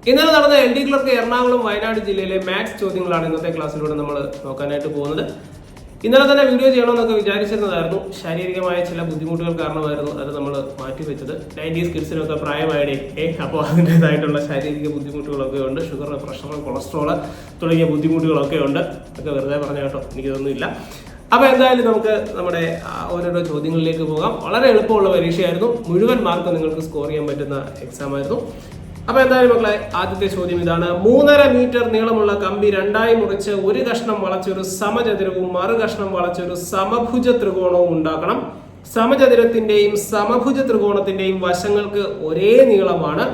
ഇന്നലെ നടന്ന LD clerk Ernakulam Wayanad ജില്ലയിലെ മാത്സ് ചോദ്യങ്ങളാണ് ഇന്നത്തെ ക്ലാസ്സിലൂടെ നമ്മൾ നോക്കാനായിട്ട് പോകുന്നത്. ഇന്നലെ തന്നെ വീഡിയോ ചെയ്യണമെന്നൊക്കെ വിചാരിച്ചിരുന്നതായിരുന്നു. ശാരീരികമായ ചില ബുദ്ധിമുട്ടുകൾ കാരണമായിരുന്നു അത് നമ്മൾ മാറ്റിവെച്ചത്. 90s കിഡ്സിനൊക്കെ പ്രായമായതേ അപ്പോൾ അതിൻ്റെതായിട്ടുള്ള ശാരീരിക ബുദ്ധിമുട്ടുകളൊക്കെ ഉണ്ട്. ഷുഗർ, പ്രഷർ, കൊളസ്ട്രോൾ തുടങ്ങിയ ബുദ്ധിമുട്ടുകളൊക്കെ ഉണ്ട്. ഒക്കെ വെറുതെ പറഞ്ഞ കേട്ടോ, എനിക്കിതൊന്നുമില്ല. അപ്പോൾ എന്തായാലും നമുക്ക് നമ്മുടെ ഓരോരോ ചോദ്യങ്ങളിലേക്ക് പോകാം. വളരെ എളുപ്പമുള്ള പരീക്ഷയായിരുന്നു. മുഴുവൻ മാർക്ക് നിങ്ങൾക്ക് സ്കോർ ചെയ്യാൻ പറ്റുന്ന എക്സാം ആയിരുന്നു. അപ്പോൾ എന്തായാലും മക്കളെ, ആദ്യത്തെ ചോദ്യം ഇതാണ്. 3.5 മീറ്റർ നീളമുള്ള കമ്പി രണ്ടായി മുറിച്ച് ഒരു കഷ്ണം വളച്ചൊരു സമചതുരവും മറു കഷ്ണം വളച്ചൊരു സമഭുജ ത്രികോണവും ഉണ്ടാക്കണം. സമചതുരത്തിന്റെയും സമഭുജ ത്രികോണത്തിന്റെയും വശങ്ങൾക്ക് ഒരേ നീളമാണ്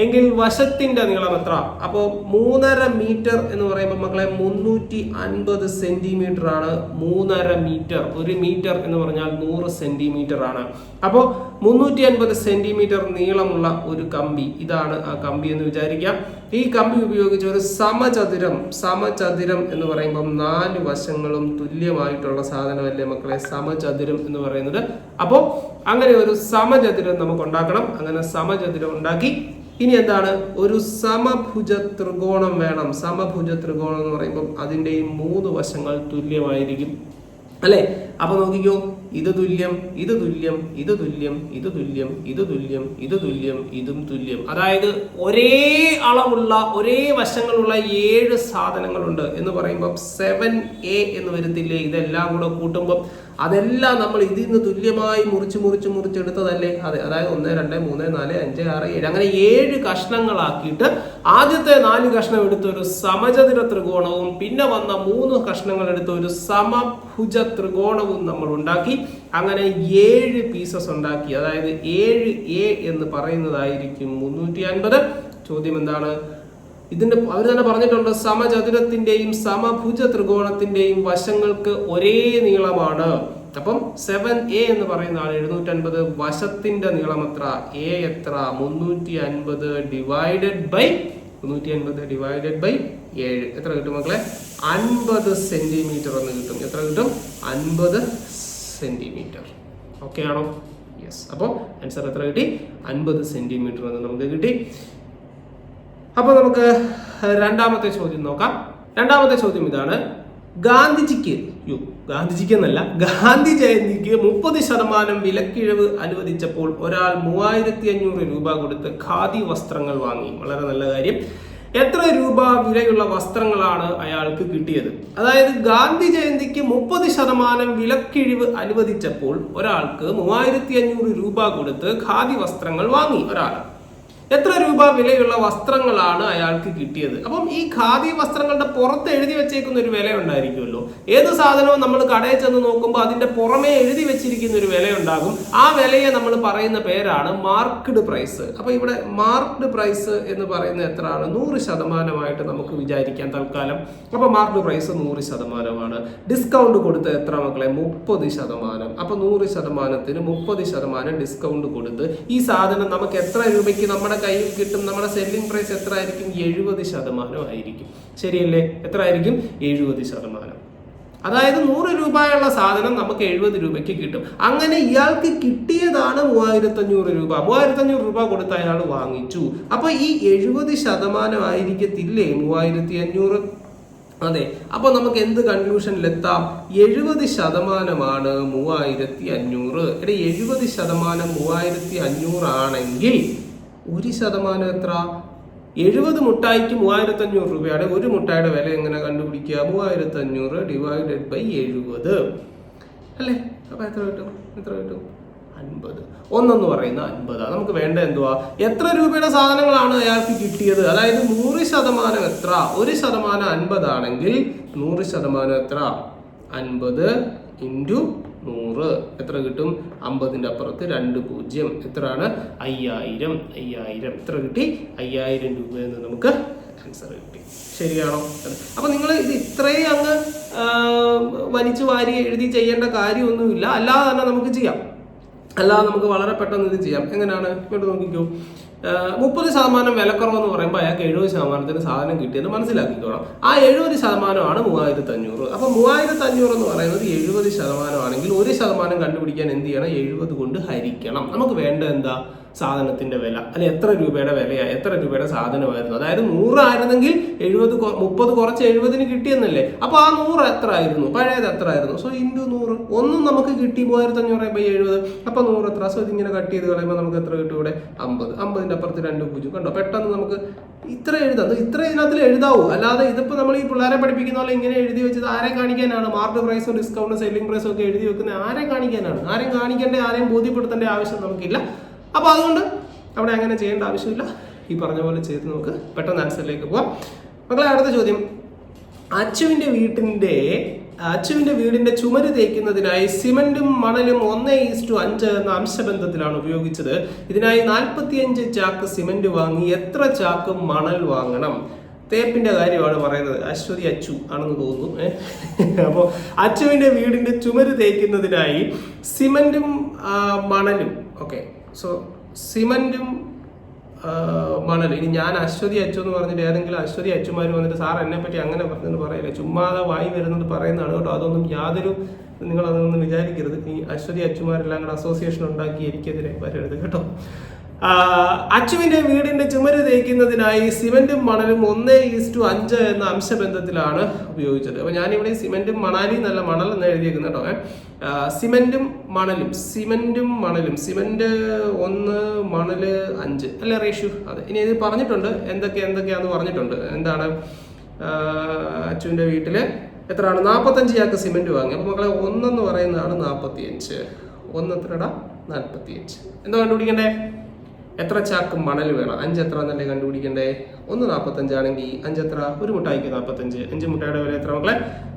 എങ്കിൽ വശത്തിന്റെ നീളം എത്ര? അപ്പോൾ 3.5 മീറ്റർ എന്ന് പറയുമ്പോൾ മക്കളെ 350 സെന്റിമീറ്റർ ആണ്. 3.5 മീറ്റർ, 1 മീറ്റർ എന്ന് പറഞ്ഞാൽ 100 സെന്റിമീറ്റർ ആണ്. അപ്പോൾ 350 സെന്റിമീറ്റർ നീളമുള്ള ഒരു കമ്പി, ഇതാണ് ആ കമ്പി എന്ന് വിചാരിക്കാം. ഈ കമ്പി ഉപയോഗിച്ച് ഒരു സമചതുരം എന്ന് പറയുമ്പോൾ 4 വശങ്ങളും തുല്യമായിട്ടുള്ള സാധനമല്ലേ മക്കളെ സമചതുരം എന്ന് പറയുന്നത്. അപ്പോൾ അങ്ങനെ ഒരു സമചതുരം നമുക്ക് ഉണ്ടാക്കണം. അങ്ങനെ സമചതുരം ഉണ്ടാക്കി ഇനി എന്താണ്, ഒരു സമഭുജ ത്രികോണം വേണം. സമഭുജ ത്രികോണം എന്ന് പറയുമ്പോൾ അതിൻ്റെയും 3 വശങ്ങൾ തുല്യമായിരിക്കും അല്ലേ? അപ്പൊ നോക്കിക്കോ, ഇത് തുല്യം, ഇത് തുല്യം, ഇത് തുല്യം, ഇത് തുല്യം, ഇത് തുല്യം, ഇത് തുല്യം, ഇതും തുല്യം. അതായത് ഒരേ അളവുള്ള ഒരേ വശങ്ങളുള്ള 7 സാധനങ്ങളുണ്ട് എന്ന് പറയുമ്പോൾ 7a എന്ന് വരത്തില്ലേ? ഇതെല്ലാം കൂടെ കൂട്ടുമ്പോൾ അതെല്ലാം നമ്മൾ ഇതിൽ നിന്ന് തുല്യമായി മുറിച്ചെടുത്തതല്ലേ? അതെ, അതായത് 1, 2, 3, 4, 5, 6, 7 അങ്ങനെ 7 കഷ്ണങ്ങളാക്കിയിട്ട് ആദ്യത്തെ 4 കഷ്ണം എടുത്ത് ഒരു സമചതുര ത്രികോണവും പിന്നെ വന്ന 3 കഷ്ണങ്ങൾ എടുത്ത് ഒരു സമഭുജ ത്രികോണവും നമ്മൾ ഉണ്ടാക്കി. അങ്ങനെ 7 പീസസ് ഉണ്ടാക്കി. അതായത് 7a എന്ന് പറയുന്നതായിരിക്കും 350. ചോദ്യം എന്താണ്? ഇതിന്റെ അവർ തന്നെ പറഞ്ഞിട്ടുണ്ട്, സമചതുരത്തിന്റെയും സമഭുജ ത്രികോണത്തിന്റെയും വശങ്ങൾക്ക് ഒരേ നീളമാണ്. അപ്പം 7a എന്ന് പറയുന്ന 750. വശത്തിന്റെ നീളം എത്ര? a എത്ര? 350 ഡിവൈഡഡ് ബൈ 7 എത്ര കിട്ടും മക്കളെ? 50 സെന്റിമീറ്റർ എന്ന് കിട്ടും. എത്ര കിട്ടും? 50 സെന്റിമീറ്റർ. ഓക്കെ ആണോ? യെസ്. അപ്പോൾ ആൻസർ എത്ര കിട്ടി? 50 സെന്റിമീറ്റർ എന്ന് നമുക്ക് കിട്ടി. അപ്പോൾ നമുക്ക് രണ്ടാമത്തെ ചോദ്യം നോക്കാം. രണ്ടാമത്തെ ചോദ്യം ഇതാണ്. ഗാന്ധി ജയന്തിക്ക് 30% വിലക്കിഴിവ് അനുവദിച്ചപ്പോൾ ഒരാൾ 3500 രൂപ കൊടുത്ത് ഖാദി വസ്ത്രങ്ങൾ വാങ്ങി. വളരെ നല്ല കാര്യം. എത്ര രൂപ വിലയുള്ള വസ്ത്രങ്ങളാണ് അയാൾക്ക് കിട്ടിയത്? അതായത് ഗാന്ധി ജയന്തിക്ക് 30% വിലക്കിഴിവ് അനുവദിച്ചപ്പോൾ ഒരാൾക്ക് 3500 രൂപ കൊടുത്ത് ഖാദി വസ്ത്രങ്ങൾ വാങ്ങി. ഒരാൾ എത്ര രൂപ വിലയുള്ള വസ്ത്രങ്ങളാണ് അയാൾക്ക് കിട്ടിയത്? അപ്പം ഈ ഖാദി വസ്ത്രങ്ങളുടെ പുറത്ത് എഴുതി വെച്ചേക്കുന്ന ഒരു വില ഉണ്ടായിരിക്കുമല്ലോ. ഏത് സാധനവും നമ്മൾ കടയിൽ ചെന്ന് നോക്കുമ്പോൾ അതിന്റെ പുറമേ എഴുതി വെച്ചിരിക്കുന്ന ഒരു വില ഉണ്ടാകും. ആ വിലയെ നമ്മൾ പറയുന്ന പേരാണ് മാർക്ക്ഡ് പ്രൈസ്. അപ്പൊ ഇവിടെ മാർക്ക്ഡ് പ്രൈസ് എന്ന് പറയുന്നത് എത്രയാണ്? 100% നമുക്ക് വിചാരിക്കാം തൽക്കാലം. അപ്പൊ മാർക്ക്ഡ് പ്രൈസ് 100%. ഡിസ്കൗണ്ട് കൊടുത്ത് എത്ര മക്കളെ? 30%. അപ്പൊ 100%-ന് 30% ഡിസ്കൗണ്ട് കൊടുത്ത് ഈ സാധനം നമുക്ക് എത്ര രൂപയ്ക്ക് നമ്മുടെ കയ്യിൽ കിട്ടും? നമ്മുടെ സെല്ലിംഗ് പ്രൈസ് എത്ര ആയിരിക്കും? 70% ആയിരിക്കും. ശരിയല്ലേ? എത്ര ആയിരിക്കും? 70%. അതായത് 100 രൂപയുള്ള സാധനം നമുക്ക് 70 രൂപയ്ക്ക് കിട്ടും. അങ്ങനെ ഇയാൾക്ക് കിട്ടിയതാണ് 3500 രൂപ. 3500 രൂപ കൊടുത്ത് അയാൾ വാങ്ങിച്ചു. അപ്പൊ ഈ 70% ആയിരിക്കത്തില്ലേ 3500? അതെ. അപ്പൊ നമുക്ക് എന്ത് കൺക്ലൂഷനിലെത്താം? 70%-മാണ് 3500. 70% 3500 ആണെങ്കിൽ 1% എത്ര? 70 മുട്ടായിക്ക് 3500 രൂപയാണ്. ഒരു മുട്ടായിയുടെ വില എങ്ങനെ കണ്ടുപിടിക്കുക? 3500 ഡിവൈഡഡ് ബൈ 70 അല്ലേ? അപ്പൊ എത്ര കിട്ടും? 50. 1 എന്ന് പറയുന്ന 50. നമുക്ക് വേണ്ട എന്തുവാ? എത്ര രൂപയുടെ സാധനങ്ങളാണ് അയാൾക്ക് കിട്ടിയത്? അതായത് 100% എത്ര? 1% 50 ആണെങ്കിൽ 100% എത്ര? 50 ഇൻറ്റു 100 എത്ര കിട്ടും? 50ന്റെ അപ്പുറത്ത് 2 0. എത്രയാണ്? 5000. എത്ര കിട്ടി? 5000 രൂപയെന്ന് നമുക്ക് ആൻസർ കിട്ടി. ശരിയാണോ? അപ്പൊ നിങ്ങൾ ഇത് ഇത്രയും അങ്ങ് വലിച്ചു വാരി എഴുതി ചെയ്യേണ്ട കാര്യമൊന്നുമില്ല. അല്ലാതെ തന്നെ നമുക്ക് ചെയ്യാം. അല്ലാതെ നമുക്ക് വളരെ പെട്ടെന്ന് ഇത് ചെയ്യാം. എങ്ങനെയാണ്? ഇങ്ങോട്ട് നോക്കിക്കോ. 30% വിലക്കുറവെന്ന് പറയുമ്പോൾ അയാൾക്ക് 70%-ന് സാധനം കിട്ടിയെന്ന് മനസ്സിലാക്കിക്കോണം. ആ 70%-ആണ് 3500. അപ്പൊ 3500 എന്ന് പറയുന്നത് 70% ആണെങ്കിൽ 1% കണ്ടുപിടിക്കാൻ എന്ത് ചെയ്യണം? 70 കൊണ്ട് ഹരിക്കണം. നമുക്ക് വേണ്ട എന്താ? സാധനത്തിന്റെ വില, അല്ലെ എത്ര രൂപയുടെ വിലയായി, എത്ര രൂപയുടെ സാധനമായിരുന്നു. അതായത് 100 ആയിരുന്നെങ്കിൽ 30 കുറച്ച് 70 കിട്ടിയെന്നല്ലേ. അപ്പൊ ആ 100 എത്ര ആയിരുന്നു, പഴയത് എത്ര ആയിരുന്നു. സോ ഇൻറ്റു 100, ഒന്നും നമുക്ക് കിട്ടി 3570. അപ്പൊ 100 എത്ര. സോ ഇതിങ്ങനെ കട്ട് ചെയ്ത് കളയുമ്പോൾ നമുക്ക് എത്ര കിട്ടും ഇവിടെ? 50. 50ന്റെ അപ്പുറത്ത് 2 പൂജ്യം. കണ്ടോ, പെട്ടെന്ന് നമുക്ക് ഇത്ര എഴുതാം. ഇത്ര ഇതിനകത്തിൽ എഴുതാവൂ. അല്ലാതെ ഇതിപ്പോ നമ്മൾ ഈ പിള്ളേരെ പഠിപ്പിക്കുന്ന പോലെ ഇങ്ങനെ എഴുതി വെച്ചത് ആരെ കാണിക്കാനാണ്? മാർക്ക് പ്രൈസും ഡിസ്കൗണ്ട് സെല്ലിംഗ് പ്രൈസും ഒക്കെ എഴുതി വെക്കുന്നത് ആരെ കാണിക്കാനാണ്? ആരെയും കാണിക്കേണ്ട, ആരെയും ബോധ്യപ്പെടുത്തേണ്ട ആവശ്യം നമുക്കില്ല. അപ്പൊ അതുകൊണ്ട് അവിടെ അങ്ങനെ ചെയ്യേണ്ട ആവശ്യമില്ല. ഈ പറഞ്ഞ പോലെ ചെയ്ത് നമുക്ക് പെട്ടെന്ന് ആൻസറിലേക്ക് പോവാം. മക്കളെ, അടുത്ത ചോദ്യം. അച്ചുവിന്റെ വീടിന്റെ ചുമര് തേക്കുന്നതിനായി സിമന്റും മണലും 1:5 എന്ന അംശബന്ധത്തിലാണ് ഉപയോഗിച്ചത്. ഇതിനായി 45 ചാക്ക് സിമന്റ് വാങ്ങി എത്ര ചാക്ക് മണൽ വാങ്ങണം? തേപ്പിന്റെ കാര്യമാണ് പറയുന്നത്. അശ്വതി അച്ചു ആണെന്ന് തോന്നുന്നു. അപ്പോൾ അച്ചുവിന്റെ വീടിന്റെ ചുമര് തേക്കുന്നതിനായി സിമന്റും മണലും, ഓക്കെ, സോ സിമന്റും മണൽ. ഇനി ഞാൻ അശ്വതി അച്ചു എന്ന് പറഞ്ഞിട്ട് ഏതെങ്കിലും അശ്വതി അച്ചുമാർ വന്നിട്ട് സാർ എന്നെ പറ്റി അങ്ങനെ പറഞ്ഞെന്ന് പറയില്ല, ചുമ്മാതെ വായി വരുന്നത് പറയുന്നതാണ് കേട്ടോ. അതൊന്നും യാതൊരു നിങ്ങൾ അതൊന്നും വിചാരിക്കരുത്. ഈ അശ്വതി അച്ചുമാരെല്ലാം കൂടെ അസോസിയേഷൻ ഉണ്ടാക്കി എനിക്കെതിരെ വരരുത് കേട്ടോ. അച്ചുവിന്റെ വീടിന്റെ ചുമര് തേക്കുന്നതിനായി സിമന്റും മണലും 1:5 എന്ന അംശബന്ധത്തിലാണ് ഉപയോഗിച്ചത്. അപ്പൊ ഞാനിവിടെ സിമന്റും മണാലി എന്നല്ല, മണൽ എന്ന് എഴുതിയേക്കുന്നത് കേട്ടോ. സിമന്റും മണലും, സിമന്റ് 1, മണല് 5 അല്ലെ റേഷ്യോ? അതെ. ഇനി ഇത് പറഞ്ഞിട്ടുണ്ട് എന്തൊക്കെയാന്ന് പറഞ്ഞിട്ടുണ്ട്. എന്താണ്? അച്ചുവിന്റെ വീട്ടില് എത്രയാണ്? 45 ചാക്ക് സിമന്റ് വാങ്ങി. അപ്പൊ മക്കളെ 1 എന്ന് പറയുന്നതാണ് 45. 1 എത്രടാ? 45. എന്താ കണ്ടുപിടിക്കണ്ടേ? എത്ര ചാക്ക് മണൽ വേണം? 5 എത്ര എന്നല്ലേ കണ്ടുപിടിക്കണ്ടേ? 1 45 ആണെങ്കിൽ 5 എത്ര? ഒരു മുട്ടായിക്ക് 45. 5 മുട്ടായുടെ വില എത്ര മക്കളെ?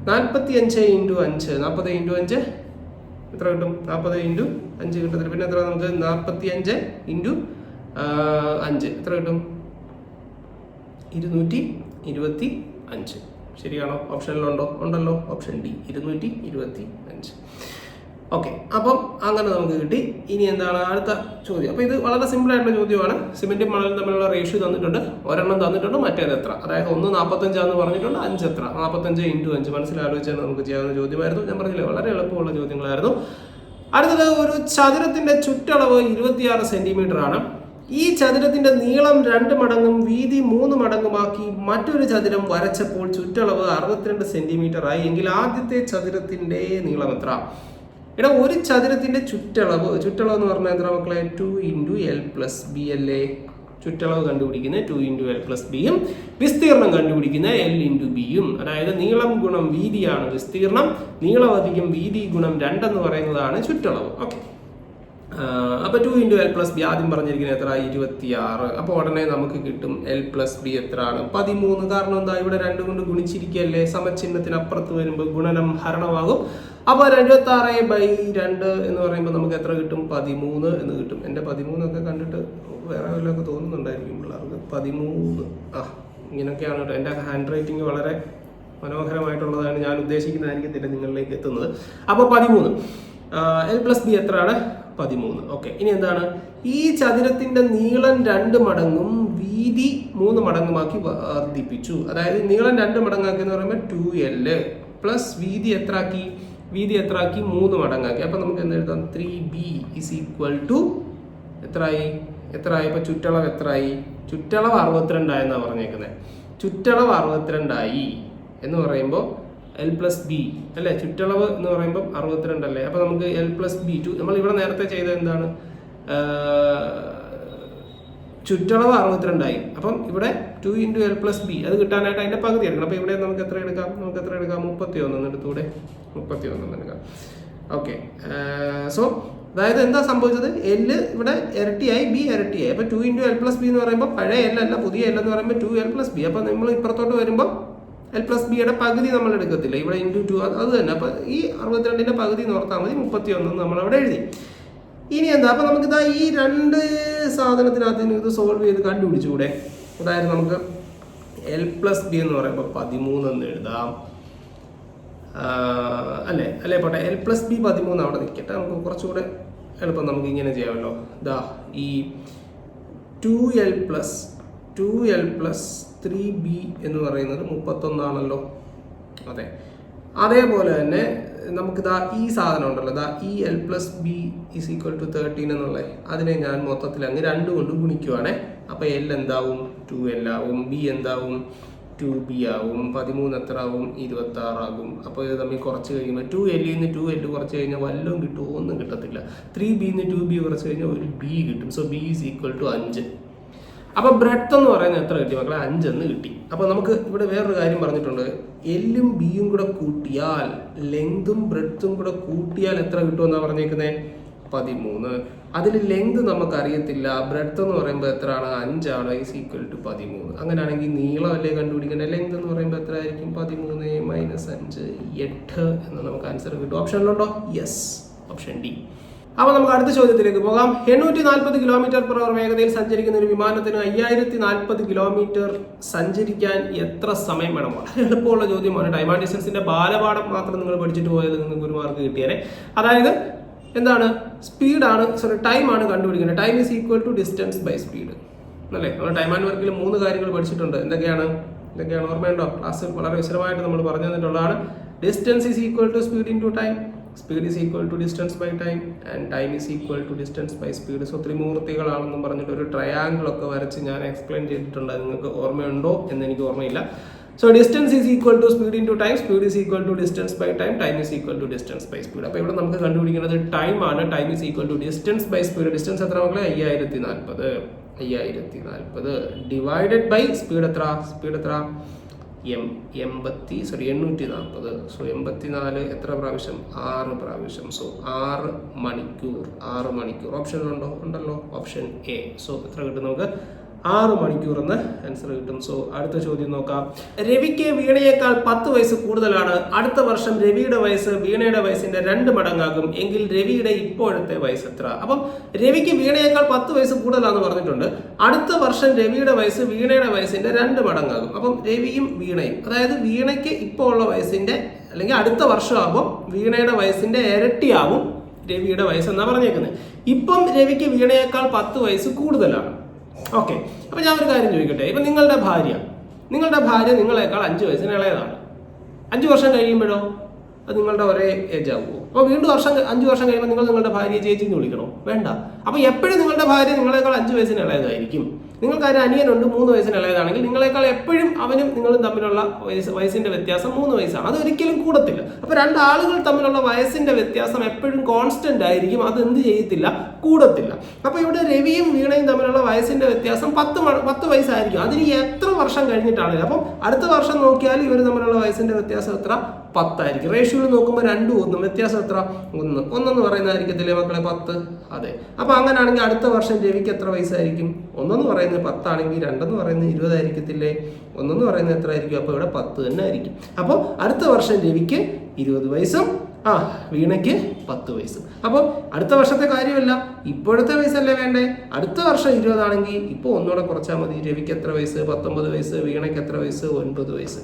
45 × 5. 40 × 5 എത്ര കിട്ടും? 40 × 5 കിട്ടത്തില്ല. പിന്നെ എത്ര നമുക്ക്? 45 × 5 എത്ര കിട്ടും? 225. ശരിയാണോ? ഓപ്ഷനിലുണ്ടോ? ഉണ്ടല്ലോ. Option D 225. ഓക്കെ, അപ്പം അങ്ങനെ നമുക്ക് കിട്ടി. ഇനി എന്താണ് അടുത്ത ചോദ്യം? അപ്പോൾ ഇത് വളരെ സിമ്പിൾ ആയിട്ടുള്ള ചോദ്യമാണ്. സിമെന്റും മണലും തമ്മിലുള്ള റേഷ്യോ തന്നിട്ടുണ്ട്, ഒരെണ്ണം തന്നിട്ടുണ്ട്, മറ്റേത് എത്ര. അതായത് 1 45 പറഞ്ഞിട്ടുണ്ട്, 5 എത്ര? 45 × 5 മനസ്സിലാലോചിച്ചാൽ നമുക്ക് ചെയ്യാവുന്ന ചോദ്യമായിരുന്നു. ഞാൻ പറഞ്ഞില്ലേ, വളരെ എളുപ്പമുള്ള ചോദ്യങ്ങളായിരുന്നു. അടുത്തത്, ഒരു ചതുരത്തിന്റെ ചുറ്റളവ് 26 സെന്റിമീറ്റർ ആണ്. ഈ ചതുരത്തിന്റെ നീളം 2 മടങ്ങും വീതി 3 മടങ്ങുമാക്കി മറ്റൊരു ചതുരം വരച്ചപ്പോൾ ചുറ്റളവ് 62 സെന്റിമീറ്റർ ആയി. എങ്കിൽ ആദ്യത്തെ ചതുരത്തിന്റെ നീളം എത്ര? ഇവിടെ ഒരു ചതുരത്തിന്റെ ചുറ്റളവ് എന്ന് പറഞ്ഞാൽ എത്ര മക്കളെ? 2 × L + B അല്ലേ? ചുറ്റളവ് കണ്ടുപിടിക്കുന്നത് 2 × L + B യും വിസ്തീർണം കണ്ടുപിടിക്കുന്ന L × B യും. അതായത് നീളം ഗുണം വീതിയാണ് വിസ്തീർണം, നീളം അധികം വീതി ഗുണം 2 എന്ന് പറയുന്നതാണ് ചുറ്റളവ്. ഓക്കെ, അപ്പൊ 2 × L + B ആദ്യം പറഞ്ഞിരിക്കുന്നത് എത്ര? 26. അപ്പൊ ഉടനെ നമുക്ക് കിട്ടും L + B എത്രയാണ്? 13. കാരണം എന്താ? ഇവിടെ 2 കൊണ്ട് ഗുണിച്ചിരിക്കുകയല്ലേ. സമചിഹ്നത്തിന് അപ്പുറത്ത് വരുമ്പോൾ ഗുണനം ഹരണമാകും. അപ്പൊ 26/2 എന്ന് പറയുമ്പോൾ നമുക്ക് എത്ര കിട്ടും? 13 എന്ന് കിട്ടും. എന്റെ 13 ഒക്കെ കണ്ടിട്ട് വേറെ വല്ലതൊക്കെ തോന്നുന്നുണ്ടായിരിക്കും പിള്ളേർക്ക്. 13. ഇങ്ങനെയൊക്കെയാണ് കേട്ടോ. എന്റെ ഹാൻഡ് റൈറ്റിംഗ് വളരെ മനോഹരമായിട്ടുള്ളതാണ്. ഞാൻ ഉദ്ദേശിക്കുന്നതായിരിക്കത്തില്ല നിങ്ങളിലേക്ക് എത്തുന്നത്. അപ്പൊ 13. L + B എത്രയാണ്? 13. ഓക്കെ, ഇനി എന്താണ്? ഈ ചതുരത്തിന്റെ നീളം 2 മടങ്ങും വീതി 3 മടങ്ങുമാക്കി വർദ്ധിപ്പിച്ചു. അതായത് നീളം 2 മടങ്ങാക്കി എന്ന് പറയുമ്പോൾ 2L + വീതി എത്രാക്കി? 3 മടങ്ങാക്കി. അപ്പൊ നമുക്ക് എന്ത് എഴുതാം? 3B = എത്രയായി? ഇപ്പൊ ചുറ്റളവ് എത്രയായി? ചുറ്റളവ് 62 ആയെന്നാണ് പറഞ്ഞേക്കുന്നത്. ചുറ്റളവ് 62 ആയി എന്ന് പറയുമ്പോൾ L + B അല്ലേ? ചുറ്റളവ് എന്ന് പറയുമ്പോൾ 62 അല്ലേ? അപ്പൊ നമുക്ക് L + B നമ്മൾ ഇവിടെ നേരത്തെ ചെയ്തത് എന്താണ്? ചുറ്റളവ് 62 ആയി. അപ്പം ഇവിടെ 2 × L + B അത് കിട്ടാനായിട്ട് അതിന്റെ പകുതി എടുക്കണം. അപ്പൊ ഇവിടെ നമുക്ക് എത്ര എടുക്കാം? 31 എടുത്തൂടെ? 31 എടുക്കാം. ഓക്കെ, സോ അതായത് എന്താ സംഭവിച്ചത്? L ഇവിടെ ഇരട്ടിയായി, B ഇരട്ടിയായി. അപ്പൊ 2 × L + B എന്ന് പറയുമ്പോൾ പഴയ L അല്ല, പുതിയ L എന്ന് പറയുമ്പോൾ 2L + B. അപ്പൊ നമ്മൾ ഇപ്പുറത്തോട്ട് വരുമ്പോൾ L + B യുടെ പകുതി നമ്മൾ എടുക്കത്തില്ല. ഇവിടെ × 2 അത് തന്നെ. അപ്പൊ ഈ 62ന്റെ പകുതി നോർത്താൽ മതി. 31 നമ്മൾ അവിടെ എഴുതി. ഇനി എന്താ? അപ്പൊ നമുക്ക് ഇതാ ഈ 2 സാധനത്തിനകത്ത് ഇത് സോൾവ് ചെയ്ത് കണ്ടുപിടിച്ചുകൂടെ? അതായത് നമുക്ക് L + B എന്ന് പറയുമ്പോൾ 13 എന്ന് എഴുതാം അല്ലേ പോട്ടെ. L + B 13 അവിടെ നിൽക്കട്ടെ. നമുക്ക് കുറച്ചുകൂടെ എളുപ്പം നമുക്ക് ഇങ്ങനെ ചെയ്യാമല്ലോ. ഇതാ ഈ 2L + 3B എന്ന് പറയുന്നത് 31 ആണല്ലോ. അതെ, അതേപോലെ തന്നെ നമുക്ക് ഈ സാധനം ഉണ്ടല്ലോ, ഈ L + B = 13 എന്നുള്ളത്, അതിനെ ഞാൻ മൊത്തത്തിൽ അങ്ങ് 2 കൊണ്ട് ഗുണിക്കുവാണേ. അപ്പോൾ L എന്താവും? 2L ആവും. B എന്താവും? 2B ആവും. 13 എത്ര ആവും? 26 ആകും. അപ്പോൾ ഇത് തമ്മിൽ കുറച്ച് കഴിയുമ്പോൾ 2L നിന്ന് 2L കുറച്ച് കഴിഞ്ഞാൽ വല്ലതും കിട്ടുമോ? ഒന്നും കിട്ടത്തില്ല. 3B നിന്ന് 2B കുറച്ച് കഴിഞ്ഞാൽ ഒരു B കിട്ടും. So B = 5. അപ്പോൾ ബ്രെഡ്ത്ത് എന്ന് പറയുന്നത് എത്ര കിട്ടി മക്കളെ? 5 എന്ന് കിട്ടി. അപ്പോൾ നമുക്ക് ഇവിടെ വേറൊരു കാര്യം പറഞ്ഞിട്ടുണ്ട്. എല്ലും ബിയും കൂടെ കൂട്ടിയാൽ, ലെങ്തും ബ്രെഡ്ത്തും കൂടെ കൂട്ടിയാൽ എത്ര കിട്ടുമെന്നാണ് പറഞ്ഞേക്കുന്നത്? 13. അതിൽ ലെങ്ത് നമുക്കറിയത്തില്ല. ബ്രെഡ്ത്ത് എന്ന് പറയുമ്പോൾ എത്രയാണ്? 5 = 13. അങ്ങനെയാണെങ്കിൽ നീളമല്ലേ കണ്ടുപിടിക്കേണ്ടത്? ലെങ്ത് എന്ന് പറയുമ്പോൾ എത്ര ആയിരിക്കും? 13 - 5 8 എന്ന് നമുക്ക് ആൻസർ കിട്ടും. ഓപ്ഷനിലുണ്ടോ? Yes, option D. അപ്പോൾ നമുക്ക് അടുത്ത ചോദ്യത്തിലേക്ക് പോകാം. 840 km/h വേഗതയിൽ സഞ്ചരിക്കുന്ന ഒരു വിമാനത്തിന് 5040 km സഞ്ചരിക്കാൻ എത്ര സമയം വേണം? വളരെ എളുപ്പമുള്ള ചോദ്യമാണ്. ടൈം ആൻഡ് ഡിസ്റ്റൻസിന്റെ ബാലപാഠം മാത്രം നിങ്ങൾ പഠിച്ചിട്ട് പോയാൽ നിങ്ങൾക്ക് ഒരു മാർക്ക് കിട്ടിയാലേ. അതായത് എന്താണ്? ടൈമാണ് കണ്ടുപിടിക്കുന്നത്. ടൈം = ഡിസ്റ്റൻസ് ബൈ സ്പീഡ് അല്ലേ? നമ്മൾ ടൈം ആൻഡ് വർക്കിൽ 3 കാര്യങ്ങൾ പഠിച്ചിട്ടുണ്ട്. എന്തൊക്കെയാണ് ഓർമ്മയുണ്ടോ? ക്ലാസ്സിൽ വളരെ വിശദമായിട്ട് നമ്മൾ പറഞ്ഞു തന്നിട്ടുള്ളതാണ്. Distance = speed into time, speed = distance by time, and time = distance by speed. So ത്രിമൂർത്തികളാണെന്നും പറഞ്ഞിട്ട് ഒരു ട്രയാങ്കിൾ ഒക്കെ വരച്ച് ഞാൻ എക്സ്പ്ലെയിൻ ചെയ്തിട്ടുണ്ട്. നിങ്ങൾക്ക് ഓർമ്മയുണ്ടോ എന്ന് എനിക്ക് ഓർമ്മയില്ല. So distance = speed into time, speed = distance by time, time = distance by speed. അപ്പോൾ ഇവിടെ നമുക്ക് കണ്ടുപിടിക്കുന്നത് ടൈം ആണ്. Time = distance by speed. Distance എത്ര മക്കളെ? 5040 ഡിവൈഡഡ് ബൈ സ്പീഡ് എത്ര? 840. സോ 84 എത്ര പ്രാവശ്യം? 6 പ്രാവശ്യം. സോ 6 മണിക്കൂർ. ഓപ്ഷനിലുണ്ടോ? ഉണ്ടല്ലോ, ഓപ്ഷൻ എ. സോ എത്ര കിട്ടും നമുക്ക്? 6 മണിക്കൂർ എന്ന് ആൻസർ കിട്ടും. സോ അടുത്ത ചോദ്യം നോക്കാം. രവിക്ക് വീണയേക്കാൾ 10 വയസ്സ് കൂടുതലാണ്. അടുത്ത വർഷം രവിയുടെ വയസ്സ് വീണയുടെ വയസ്സിന്റെ 2 മടങ്ങാകും. എങ്കിൽ രവിയുടെ ഇപ്പോഴത്തെ വയസ്സ് എത്ര? അപ്പം രവിക്ക് വീണയേക്കാൾ 10 വയസ്സ് കൂടുതലാണെന്ന് പറഞ്ഞിട്ടുണ്ട്. അടുത്ത വർഷം രവിയുടെ വയസ്സ് വീണയുടെ വയസ്സിന്റെ 2 മടങ്ങാകും. അപ്പം രവിയും വീണയും, അതായത് വീണയ്ക്ക് ഇപ്പോൾ ഉള്ള വയസ്സിന്റെ അല്ലെങ്കിൽ അടുത്ത വർഷമാകുമ്പോൾ വീണയുടെ വയസ്സിന്റെ ഇരട്ടിയാവും രവിയുടെ വയസ്സ് എന്നാണ് പറഞ്ഞേക്കുന്നത്. ഇപ്പം രവിക്ക് വീണയേക്കാൾ 10 വയസ്സ് കൂടുതലാണ്. ഓക്കെ, അപ്പം ഞാൻ ഒരു കാര്യം ചോദിക്കട്ടെ. ഇപ്പം നിങ്ങളുടെ ഭാര്യ നിങ്ങളെക്കാൾ 5 വയസ്സിന് ഇളയതാണ്. 5 വർഷം കഴിയുമ്പോഴോ അത് നിങ്ങളുടെ ഒരേ ഏജ് ആകുമോ? അപ്പോൾ വീണ്ടും 5 വർഷം കഴിയുമ്പോൾ നിങ്ങൾ നിങ്ങളുടെ ഭാര്യയെ ചേച്ചി എന്ന് വിളിക്കണോ? വേണ്ട. അപ്പോൾ എപ്പോഴും നിങ്ങളുടെ ഭാര്യ നിങ്ങളെക്കാൾ 5 വയസ്സിന് ഇളയതായിരിക്കും. നിങ്ങൾക്ക് ഒരു അനിയനുണ്ട് 3 വയസ്സിന് ഇളയതാണെങ്കിൽ നിങ്ങളെക്കാൾ എപ്പോഴും അവനും നിങ്ങളും തമ്മിലുള്ള വയസ്സിന്റെ വ്യത്യാസം 3 വയസ്സാണ്. അത് ഒരിക്കലും കൂടത്തില്ല. അപ്പോൾ 2 ആളുകൾ തമ്മിലുള്ള വയസ്സിന്റെ വ്യത്യാസം എപ്പോഴും കോൺസ്റ്റന്റ് ആയിരിക്കും. അത് എന്ത് ചെയ്യത്തില്ല? കൂടത്തില്ല. അപ്പോൾ ഇവിടെ രവിയും വീണയും തമ്മിലുള്ള വയസ്സിന്റെ വ്യത്യാസം 10 വയസ്സായിരിക്കും. അതിന് എത്ര വർഷം കഴിഞ്ഞിട്ടാണ്? അപ്പം അടുത്ത വർഷം നോക്കിയാൽ ഇവർ തമ്മിലുള്ള വയസ്സിന്റെ വ്യത്യാസം എത്ര? 10 ആയിരിക്കും. റേഷ്യോയിൽ നോക്കുമ്പോൾ 2 1 വ്യത്യാസം എത്ര? 1 എന്ന് പറയുന്നതായിരിക്കത്തില്ലേ മക്കളെ? 10. അതെ. അപ്പോൾ അങ്ങനെയാണെങ്കിൽ അടുത്ത വർഷം രവിക്ക് എത്ര വയസ്സായിരിക്കും? 1 എന്ന് പറയുന്നത് 10 ആണെങ്കിൽ 2 എന്ന് പറയുന്നത് 20 ആയിരിക്കത്തില്ലേ? 1 എന്ന് പറയുന്നത് എത്ര ആയിരിക്കും? അപ്പോൾ ഇവിടെ 10 തന്നെ ആയിരിക്കും. അപ്പോൾ അടുത്ത വർഷം രവിക്ക് 20 വയസ്സും വീണയ്ക്ക് 10 വയസ്സും. അപ്പോൾ അടുത്ത വർഷത്തെ കാര്യമല്ല, ഇപ്പോഴത്തെ വയസ്സല്ലേ വേണ്ടേ? അടുത്ത വർഷം 20 ആണെങ്കിൽ ഇപ്പോൾ ഒന്നുകൂടെ കുറച്ചാൽ മതി. രവിക്ക് എത്ര വയസ്സ്? 19 വയസ്സ്. വീണയ്ക്ക് എത്ര വയസ്സ്? 9 വയസ്സ്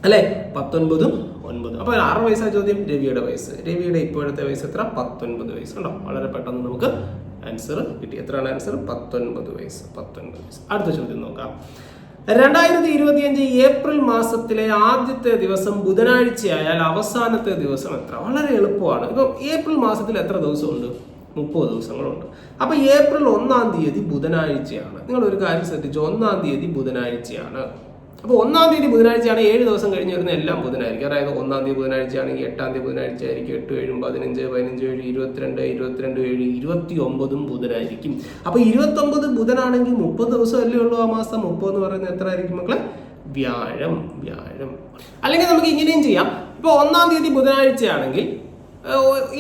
അല്ലേ? 19 9. അപ്പോൾ 6 വയസ്സായ ചോദ്യം. രവിയുടെ വയസ്സ്, രവിയുടെ ഇപ്പോഴത്തെ വയസ്സ് എത്ര? 19 വയസ്സ്. ഉണ്ടോ? വളരെ പെട്ടെന്ന് നമുക്ക് ആൻസർ കിട്ടി. എത്രയാണ് ആൻസർ? 19 വയസ്സ്. അടുത്ത ചോദ്യം നോക്കാം. 2025 ഏപ്രിൽ മാസത്തിലെ ആദ്യത്തെ ദിവസം ബുധനാഴ്ചയായാൽ അവസാനത്തെ ദിവസം എത്ര? വളരെ എളുപ്പമാണ്. ഇപ്പം ഏപ്രിൽ മാസത്തിൽ എത്ര ദിവസമുണ്ട്? 30 ദിവസങ്ങളുണ്ട്. അപ്പോൾ ഏപ്രിൽ 1-ാം തീയതി ബുധനാഴ്ചയാണ്. നിങ്ങളൊരു കാര്യം ശ്രദ്ധിച്ചു, 1-ാം തീയതി ബുധനാഴ്ചയാണ്. അപ്പോൾ 1-ാം തീയതി ബുധനാഴ്ചയാണ്. 7 ദിവസം കഴിഞ്ഞ് വരുന്ന എല്ലാം ബുധനായിരിക്കും. അതായത് 1-ാം തീയതി ബുധനാഴ്ചയാണെങ്കിൽ 8-ാം തീയതി ബുധനാഴ്ച ആയിരിക്കും. 8 7 15 15 7 22 22 7 29 ബുധനായിരിക്കും. അപ്പോൾ 29 ബുധനാണെങ്കിൽ 30 ദിവസം അല്ലേ ഉള്ളൂ ആ മാസം. 30 എന്ന് പറയുന്നത് എത്ര ആയിരിക്കും മക്കളെ? വ്യാഴം. അല്ലെങ്കിൽ നമുക്ക് ഇങ്ങനെയും ചെയ്യാം. ഇപ്പോൾ 1-ാം തീയതി ബുധനാഴ്ചയാണെങ്കിൽ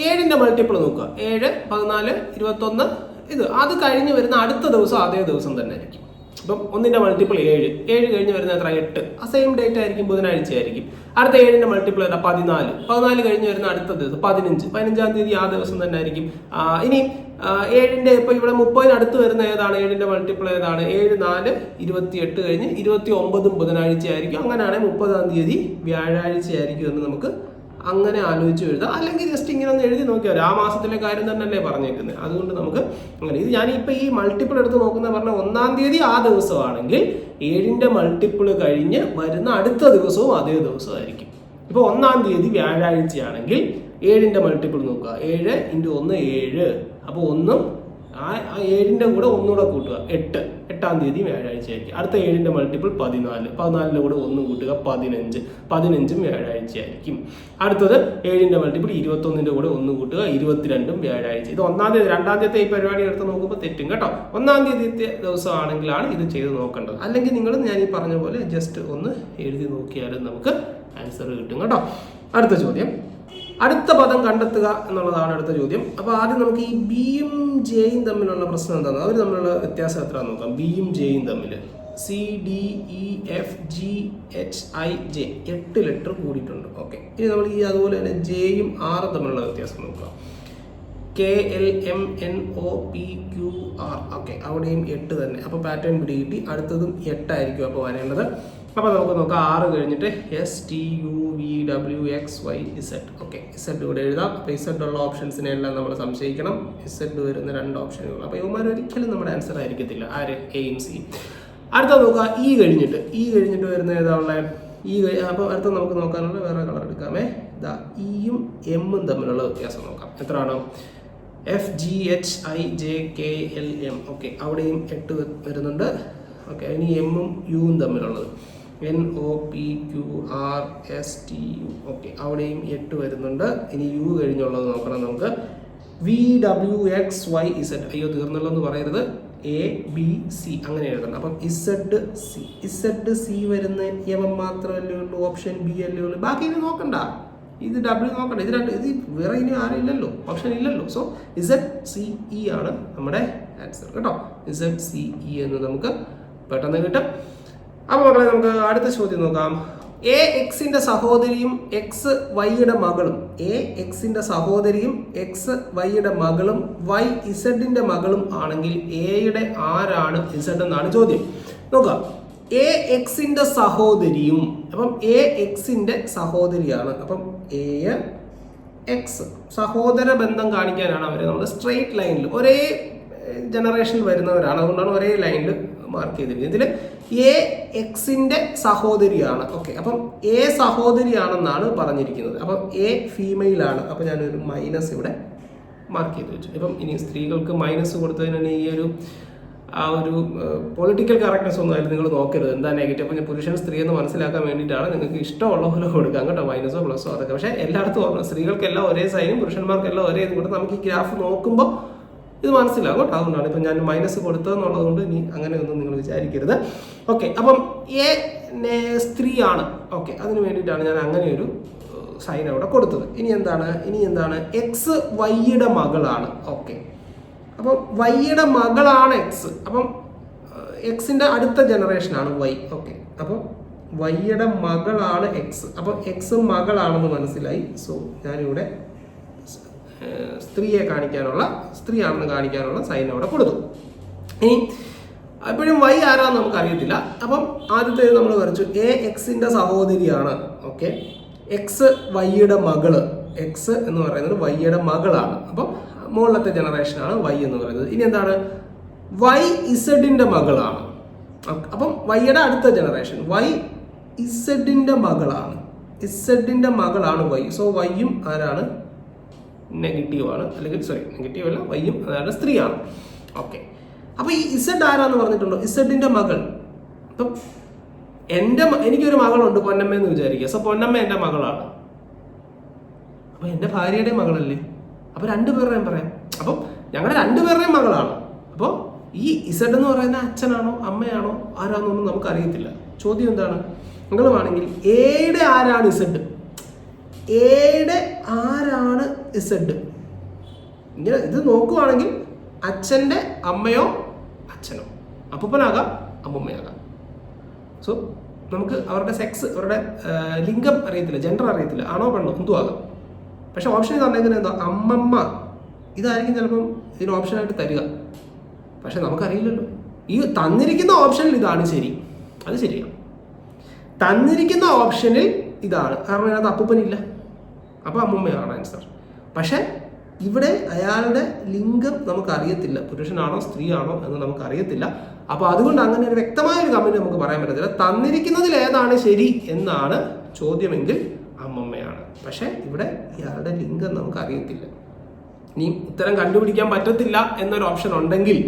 7ന്റെ മൾട്ടിപ്പിൾ നോക്കുക. 7 14 21 അത് കഴിഞ്ഞ് വരുന്ന അടുത്ത ദിവസം അതേ ദിവസം തന്നെ ആയിരിക്കും. ഇപ്പം 1ന്റെ മൾട്ടിപ്പിൾ 7 കഴിഞ്ഞ് വരുന്ന എത്ര? 8. ആ സെയിം ഡേറ്റ് ആയിരിക്കും, ബുധനാഴ്ച ആയിരിക്കും. അടുത്ത 7ന്റെ മൾട്ടിപ്പിൾ ഏതാ? 14 കഴിഞ്ഞ് വരുന്ന അടുത്ത ദിവസം 15-ാം തീയതി ആ ദിവസം തന്നെ ആയിരിക്കും. ഇനി 7ന്റെ ഇപ്പൊ ഇവിടെ 30 അടുത്ത് വരുന്ന ഏതാണ്? 7ന്റെ മൾട്ടിപ്പിൾ ഏതാണ്? 7 4 28 കഴിഞ്ഞ് 29 ബുധനാഴ്ച ആയിരിക്കും. അങ്ങനെയാണെങ്കിൽ 30-ാം തീയതി വ്യാഴാഴ്ച ആയിരിക്കും എന്ന് നമുക്ക് അങ്ങനെ ആലോചിച്ച് എഴുതാം. അല്ലെങ്കിൽ ജസ്റ്റ് ഇങ്ങനെ ഒന്ന് എഴുതി നോക്കിയാൽ ആ മാസത്തിലെ കാര്യം തന്നെയല്ലേ പറഞ്ഞേക്കുന്നത്. അതുകൊണ്ട് നമുക്ക് അങ്ങനെ ഇത് ഞാനിപ്പോൾ ഈ മൾട്ടിപ്പിൾ എടുത്ത് നോക്കുന്ന പറഞ്ഞാൽ 1-ാം തീയതി ആ ദിവസമാണെങ്കിൽ 7ന്റെ മൾട്ടിപ്പിൾ കഴിഞ്ഞ് വരുന്ന അടുത്ത ദിവസവും അതേ ദിവസമായിരിക്കും. ഇപ്പോൾ 1-ാം തീയതി വ്യാഴാഴ്ചയാണെങ്കിൽ 7ന്റെ മൾട്ടിപ്പിൾ നോക്കുക. 7 × 1 7. അപ്പോൾ 1 ആ 7ന്റെ കൂടെ ഒന്നുകൂടെ കൂട്ടുക 8. 8-ാം തീയതി വ്യാഴാഴ്ചയായിരിക്കും. അടുത്ത 7ന്റെ മൾട്ടിപ്പിൾ 14. 14ന്റെ കൂടെ 1 കൂട്ടുക 15. 15ഉം വ്യാഴാഴ്ചയായിരിക്കും. അടുത്തത് 7ന്റെ മൾട്ടിപ്പിൾ 21ന്റെ കൂടെ 1 കൂട്ടുക 22ഉം വ്യാഴാഴ്ച. ഇത് 1-ാം തീയതി 2-ാം തീയതി ഈ പരിപാടി എടുത്ത് നോക്കുമ്പോൾ തെറ്റും കേട്ടോ. 1-ാം തീയതി ദിവസമാണെങ്കിലാണ് ഇത് ചെയ്ത് നോക്കേണ്ടത്. അല്ലെങ്കിൽ നിങ്ങൾ ഞാൻ ഈ പറഞ്ഞ പോലെ ജസ്റ്റ് ഒന്ന് എഴുതി നോക്കിയാലും നമുക്ക് ആൻസർ കിട്ടും കേട്ടോ. അടുത്ത ചോദ്യം, അടുത്ത പദം കണ്ടെത്തുക എന്നുള്ളതാണ് അടുത്ത ചോദ്യം. അപ്പോൾ ആദ്യം നമുക്ക് ഈ ബിയും ജെയും തമ്മിലുള്ള പ്രശ്നം എന്താണ്, അവർ തമ്മിലുള്ള വ്യത്യാസം എത്ര നോക്കാം. ബിയും ജെയും തമ്മിൽ CDEFGHIJ 8 ലെറ്റർ കൂടിയിട്ടുണ്ട്. ഓക്കെ, ഇനി നമ്മൾ ഈ അതുപോലെ തന്നെ ജെയും ആറും തമ്മിലുള്ള വ്യത്യാസം നോക്കാം. KLMNOPQR. ഓക്കെ, അവിടെയും 8 തന്നെ. അപ്പോൾ പാറ്റേൺ പിടികിട്ടി. അടുത്തതും 8 ആയിരിക്കും അപ്പോൾ വരേണ്ടത്. അപ്പോൾ നമുക്ക് നോക്കാം 6 കഴിഞ്ഞിട്ട് STUVWXYZ. ഓക്കെ, ഇസഡ് ഇവിടെ എഴുതാം. അപ്പോൾ ഇസഡ് ഉള്ള ഓപ്ഷൻസിനെ എല്ലാം നമ്മൾ സംശയിക്കണം. ഇസഡ് വരുന്ന 2 ഓപ്ഷനുകൾ. അപ്പോൾ ഇവന്മാർ ഒരിക്കലും നമ്മുടെ ആൻസർ ആയിരിക്കത്തില്ല. ആര്? എയും സിയും. അടുത്ത നോക്കുക ഇ കഴിഞ്ഞിട്ട് വരുന്ന ഏതാ ഉള്ളത്? അപ്പോൾ അടുത്ത നമുക്ക് നോക്കാനുള്ള വേറെ കളർ എടുക്കാമേ. ഇതാ ഇയും എമ്മും തമ്മിലുള്ള വ്യത്യാസം നോക്കാം. എത്രയാണ്? FGHIJKLM. ഓക്കെ, അവിടെയും 8 വരുന്നുണ്ട്. ഓക്കെ, ഇനി എമ്മും യുവും തമ്മിലുള്ളത് NOPQRSTU. ഓക്കെ, അവിടെയും 8 വരുന്നുണ്ട്. ഇനി യു കഴിഞ്ഞുള്ളത് നോക്കണം നമുക്ക്. VWXYZ. അയ്യോ തീർന്നല്ലോ എന്ന് പറയരുത്. ABC അങ്ങനെ എഴുതണം. അപ്പം ZC വരുന്ന എം മാത്രമല്ലേ ഉള്ളൂ. ഓപ്ഷൻ ബി അല്ലേ ഉള്ളൂ. ബാക്കി ഇത് നോക്കണ്ട, ഇത് W നോക്കണ്ട. ഇത് വേറെ ഇനി ആരും ഇല്ലല്ലോ, ഓപ്ഷൻ ഇല്ലല്ലോ. സോ ZCE ആണ് നമ്മുടെ ആൻസർ കേട്ടോ. ZCE എന്ന് നമുക്ക് പെട്ടെന്ന് കിട്ടും. അപ്പോൾ മക്കളെ നമുക്ക് അടുത്ത ചോദ്യം നോക്കാം. AXന്റെ സഹോദരിയും XYയുടെ മകളും, AXന്റെ സഹോദരിയും XYയുടെ മകളും YZന്റെ മകളും ആണെങ്കിൽ Aയുടെ ആരാണ് Z എന്നാണ് ചോദ്യം. നോക്കാം, AXന്റെ സഹോദരിയും, അപ്പം AXന്റെ സഹോദരിയാണ്. അപ്പം AX സഹോദര ബന്ധം കാണിക്കാനാണ് അവരെ നമ്മൾ സ്ട്രെയിറ്റ് ലൈനിൽ ഒരേ ജനറേഷനിൽ വരുന്നവരാണ്. അതുകൊണ്ടാണ് ഒരേ ലൈനിൽ മാർക്ക് ചെയ്തിരിക്കുന്നത്. ഇതിൽ AXന്റെ സഹോദരിയാണ്. ഓക്കെ, അപ്പം A സഹോദരിയാണെന്നാണ് പറഞ്ഞിരിക്കുന്നത്. അപ്പം A ഫീമെയിൽ ആണ്. അപ്പം ഞാനൊരു മൈനസ് ഇവിടെ മാർക്ക് ചെയ്ത് വെച്ചു. ഇപ്പം ഇനി സ്ത്രീകൾക്ക് മൈനസ് കൊടുത്തതിന് ഈ ഒരു പൊളിറ്റിക്കൽ കറക്റ്റ്നെസ് ഒന്നും ആയാലും നിങ്ങൾ നോക്കരുത് എന്താ നെഗറ്റീവ്. അപ്പം ഞാൻ പുരുഷൻ സ്ത്രീ എന്ന് മനസ്സിലാക്കാൻ വേണ്ടിയിട്ടാണ്. നിങ്ങൾക്ക് ഇഷ്ടമുള്ള പോലെ കൊടുക്കാം കേട്ടോ, മൈനസോ പ്ലസോ അതൊക്കെ. പക്ഷേ എല്ലായിടത്തും ഓർമ്മ, സ്ത്രീകൾക്കെല്ലാം ഒരേ സൈനും പുരുഷന്മാർക്കെല്ലാം ഒരേ ഇതും കൊണ്ട് നമുക്ക് ഈ ഗ്രാഫ് നോക്കുമ്പോൾ ഇത് മനസ്സിലാകും കേട്ടോ. അതുകൊണ്ടാണ് ഇപ്പം ഞാൻ മൈനസ് കൊടുത്തതെന്നുള്ളത് കൊണ്ട് ഇനി അങ്ങനെയൊന്നും നിങ്ങൾ വിചാരിക്കരുത്. ഓക്കെ, അപ്പം എ സ്ത്രീയാണ്. ഓക്കെ, അതിന് വേണ്ടിയിട്ടാണ് ഞാൻ അങ്ങനെ ഒരു സൈൻ അവിടെ കൊടുത്തത്. ഇനി എന്താണ് XYയുടെ മകളാണ്. ഓക്കെ, അപ്പം വൈയുടെ മകളാണ് എക്സ്. അപ്പം എക്സിൻ്റെ അടുത്ത ജനറേഷനാണ് വൈ. ഓക്കെ, അപ്പം വൈയുടെ മകളാണ് എക്സ്. അപ്പം എക്സ് മകളാണെന്ന് മനസ്സിലായി. സോ ഞാനിവിടെ സ്ത്രീയാണെന്ന് കാണിക്കാനുള്ള സൈൻ അവിടെ കൊടുത്തു. ഇനി എപ്പോഴും വൈ ആരാന്ന് നമുക്ക് അറിയത്തില്ല. അപ്പം ആദ്യത്തേത് നമ്മൾ വരച്ചു എക്സിൻ്റെ സഹോദരിയാണ്. ഓക്കെ, എക്സ് വൈയുടെ മകള്. എക്സ് എന്ന് പറയുന്നത് വൈയുടെ മകളാണ്. അപ്പം മുകളിലത്തെ ജനറേഷനാണ് വൈ എന്ന് പറയുന്നത്. ഇനി എന്താണ്? വൈ ഇസഡിൻ്റെ മകളാണ്. അപ്പം വൈയുടെ അടുത്ത ജനറേഷൻ വൈ ഇസഡിൻ്റെ മകളാണ്. ഇസഡിൻ്റെ മകളാണ് വൈ. സോ വൈയും ആരാണ്? നെഗറ്റീവാണ്. അല്ലെങ്കിൽ നെഗറ്റീവ് അല്ല, വൈയും അതാണ് സ്ത്രീയാണ്. ഓക്കെ, അപ്പോൾ ഈ ഇസഡ് ആരാന്ന് പറഞ്ഞിട്ടുണ്ടോ? ഇസഡിൻ്റെ മകൾ. അപ്പം എനിക്കൊരു മകളുണ്ട് പൊന്നമ്മ എന്ന് വിചാരിക്കുക. സോ പൊന്നമ്മ എൻ്റെ മകളാണ്. അപ്പം എൻ്റെ ഭാര്യയുടെ മകളല്ലേ. അപ്പോൾ രണ്ടുപേരുടെയും പറയാം. അപ്പം ഞങ്ങളുടെ രണ്ടുപേരുടെയും മകളാണ്. അപ്പോൾ ഈ ഇസഡ് എന്ന് പറയുന്ന അച്ഛനാണോ അമ്മയാണോ ആരാന്നൊന്നും നമുക്കറിയത്തില്ല. ചോദ്യം എന്താണ്? നിങ്ങളുമാണെങ്കിൽ എയുടെ ആരാണ് ഇസഡ്? എയുടെ ആരാണ് ഇസഡ്? ഇങ്ങനെ ഇത് നോക്കുവാണെങ്കിൽ അച്ഛൻ്റെ അമ്മയോ അച്ഛനോ, അപ്പൂപ്പനാകാം അമ്മൂമ്മയാകാം. സോ നമുക്ക് അവരുടെ സെക്സ്, അവരുടെ ലിംഗം അറിയത്തില്ല, ജെൻഡർ അറിയത്തില്ല, ആണോ പെണ്ണോ എന്തും ആകാം. പക്ഷെ ഓപ്ഷൻ തന്നേക്കുന്നത് എന്തോ അമ്മമ്മ, ഇതായിരിക്കും ചിലപ്പം ഇതിന് ഓപ്ഷനായിട്ട് തരിക. പക്ഷെ നമുക്കറിയില്ലല്ലോ. ഈ തന്നിരിക്കുന്ന ഓപ്ഷനിൽ ഇതാണ് ശരി, അത് ശരിയാണ്. തന്നിരിക്കുന്ന ഓപ്ഷനിൽ ഇതാണ്, കാരണം ഇതിനകത്ത് അപ്പൂപ്പനില്ല, അപ്പോൾ അമ്മൂമ്മയാണ് ആൻസർ. പക്ഷെ ഇവിടെ അയാളുടെ ലിംഗം നമുക്കറിയത്തില്ല, പുരുഷനാണോ സ്ത്രീയാണോ എന്ന് നമുക്കറിയത്തില്ല. അപ്പോൾ അതുകൊണ്ട് അങ്ങനെ ഒരു വ്യക്തമായ ഒരു കമന്റ് നമുക്ക് പറയാൻ പറ്റത്തില്ല. തന്നിരിക്കുന്നതിൽ ഏതാണ് ശരി എന്നാണ് ചോദ്യമെങ്കിൽ അമ്മമ്മയാണ്. പക്ഷേ ഇവിടെ ഇയാളുടെ ലിംഗം നമുക്ക് അറിയത്തില്ല. ഇനി ഉത്തരം കണ്ടുപിടിക്കാൻ പറ്റത്തില്ല എന്നൊരു ഓപ്ഷൻ ഉണ്ടെങ്കിൽ,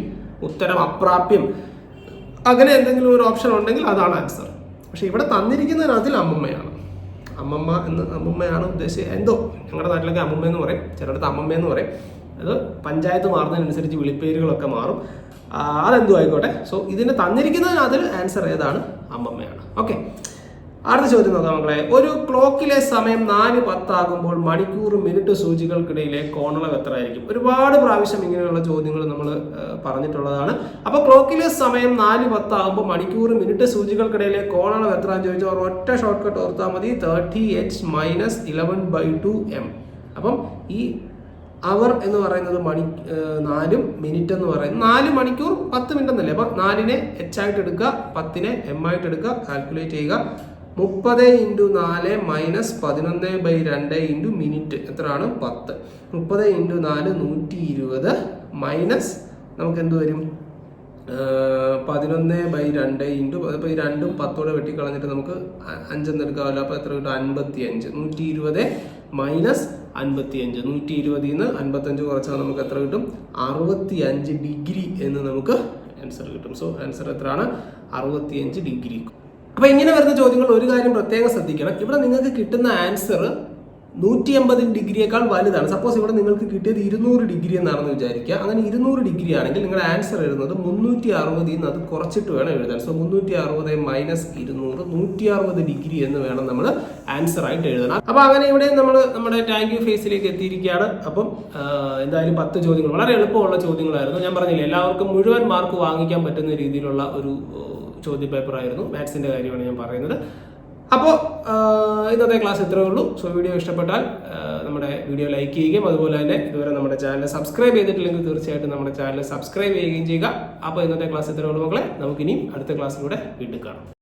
ഉത്തരം അപ്രാപ്യം അങ്ങനെ എന്തെങ്കിലും ഒരു ഓപ്ഷൻ ഉണ്ടെങ്കിൽ അതാണ് ആൻസർ. പക്ഷെ ഇവിടെ തന്നിരിക്കുന്നതിനകത്തിൽ അമ്മമ്മയാണ്. അമ്മമ്മയാണ് ഉദ്ദേശിച്ചത്. എന്തോ ഞങ്ങളുടെ നാട്ടിലൊക്കെ അമ്മമ്മ എന്ന് പറയും, ചിലയിടത്ത് അമ്മമ്മ എന്ന് പറയും. അത് പഞ്ചായത്ത് മാറുന്നതിനനുസരിച്ച് വിളിപ്പേരുകളൊക്കെ മാറും. അതെന്തോ ആയിക്കോട്ടെ. സോ ഇതിന് തന്നിരിക്കുന്നതിനകത്തിൽ ആൻസർ ഏതാണ്? അമ്മമ്മയാണ്. ഓക്കെ, അടുത്ത ചോദ്യം നോക്കാം മക്കളെ. ഒരു ക്ലോക്കിലെ സമയം 4:10 ആകുമ്പോൾ മണിക്കൂർ മിനിറ്റ് സൂചികൾക്കിടയിലെ കോണളവ് എത്ര ആയിരിക്കും? ഒരുപാട് പ്രാവശ്യം ഇങ്ങനെയുള്ള ചോദ്യങ്ങൾ നമ്മൾ പറഞ്ഞിട്ടുള്ളതാണ്. അപ്പോൾ ക്ലോക്കിലെ സമയം 4:10 ആകുമ്പോൾ മണിക്കൂർ മിനിറ്റ് സൂചികൾക്കിടയിലെ കോണളവ് എത്ര എന്ന് ചോദിച്ചാൽ ഒറ്റ ഷോർട്ട് കട്ട് ഓർത്താൽ മതി, 30h - 11/2 m. അപ്പം ഈ അവർ എന്ന് പറയുന്നത് 4 മിനിറ്റ് എന്ന് പറയുന്നത് 4 മണിക്കൂർ 10 മിനിറ്റ് എന്നല്ലേ. അപ്പം 4നെ h ആയിട്ട് എടുക്കുക, 10നെ m ആയിട്ട് എടുക്കുക, കാൽക്കുലേറ്റ് ചെയ്യുക. 30 × 4 - 11/2 മിനിറ്റ് എത്രയാണ്? 10. 30 × 4 120 മൈനസ് നമുക്ക് എന്ത് വരും? 11/2 അപ്പോൾ ഈ 2ഉം 10 വെട്ടിക്കളഞ്ഞിട്ട് നമുക്ക് 5 എന്ന് എടുക്കാമല്ലോ. അപ്പോൾ എത്ര കിട്ടും? 55. 120 മൈനസ് 55. 120 നിന്ന് 55 കുറച്ചാൽ നമുക്ക് എത്ര കിട്ടും? 65 ഡിഗ്രി എന്ന് നമുക്ക് ആൻസർ കിട്ടും. സോ ആൻസർ എത്രയാണ്? 65 ഡിഗ്രി. അപ്പോൾ ഇങ്ങനെ വരുന്ന ചോദ്യങ്ങൾ ഒരു കാര്യം പ്രത്യേകം ശ്രദ്ധിക്കണം. ഇവിടെ നിങ്ങൾക്ക് കിട്ടുന്ന ആൻസർ 180 ഡിഗ്രിയേക്കാൾ വലുതാണ്. സപ്പോസ് ഇവിടെ നിങ്ങൾക്ക് കിട്ടിയത് 200 ഡിഗ്രി എന്നാണെന്ന് വിചാരിക്കുക. അങ്ങനെ 200 ഡിഗ്രി ആണെങ്കിൽ നിങ്ങളുടെ ആൻസർ എഴുതുന്നത് 360 നിന്ന് അത് കുറച്ചിട്ട് വേണം എഴുതാൻ. സോ 360 മൈനസ് 200 160 ഡിഗ്രി എന്ന് വേണം നമ്മൾ ആൻസർ ആയിട്ട് എഴുതണം. അപ്പോൾ അങ്ങനെ ഇവിടെ നമ്മൾ നമ്മുടെ താങ്ക് യു ഫേസിലേക്ക് എത്തിയിരിക്കുകയാണ്. അപ്പം എന്തായാലും 10 ചോദ്യങ്ങൾ വളരെ എളുപ്പമുള്ള ചോദ്യങ്ങളായിരുന്നു. ഞാൻ പറഞ്ഞില്ലേ, എല്ലാവർക്കും മുഴുവൻ മാർക്ക് വാങ്ങിക്കാൻ പറ്റുന്ന രീതിയിലുള്ള ഒരു ചോദ്യ പേപ്പറായിരുന്നു. മാത്സിൻ്റെ കാര്യമാണ് ഞാൻ പറയുന്നത്. അപ്പോൾ ഇന്നത്തെ ക്ലാസ് ഇത്രയേ ഉള്ളൂ. സോ വീഡിയോ ഇഷ്ടപ്പെട്ടാൽ നമ്മുടെ വീഡിയോ ലൈക്ക് ചെയ്യുകയും അതുപോലെ തന്നെ ഇതുവരെ നമ്മുടെ ചാനൽ സബ്സ്ക്രൈബ് ചെയ്തിട്ടില്ലെങ്കിൽ തീർച്ചയായിട്ടും നമ്മുടെ ചാനൽ സബ്സ്ക്രൈബ് ചെയ്യുകയും ചെയ്യുക. അപ്പോൾ ഇന്നത്തെ ക്ലാസ് ഇത്രയേ ഉള്ളൂ മക്കളെ. നമുക്കിനിയും അടുത്ത ക്ലാസ്സിലൂടെ വീണ്ടും കാണാം.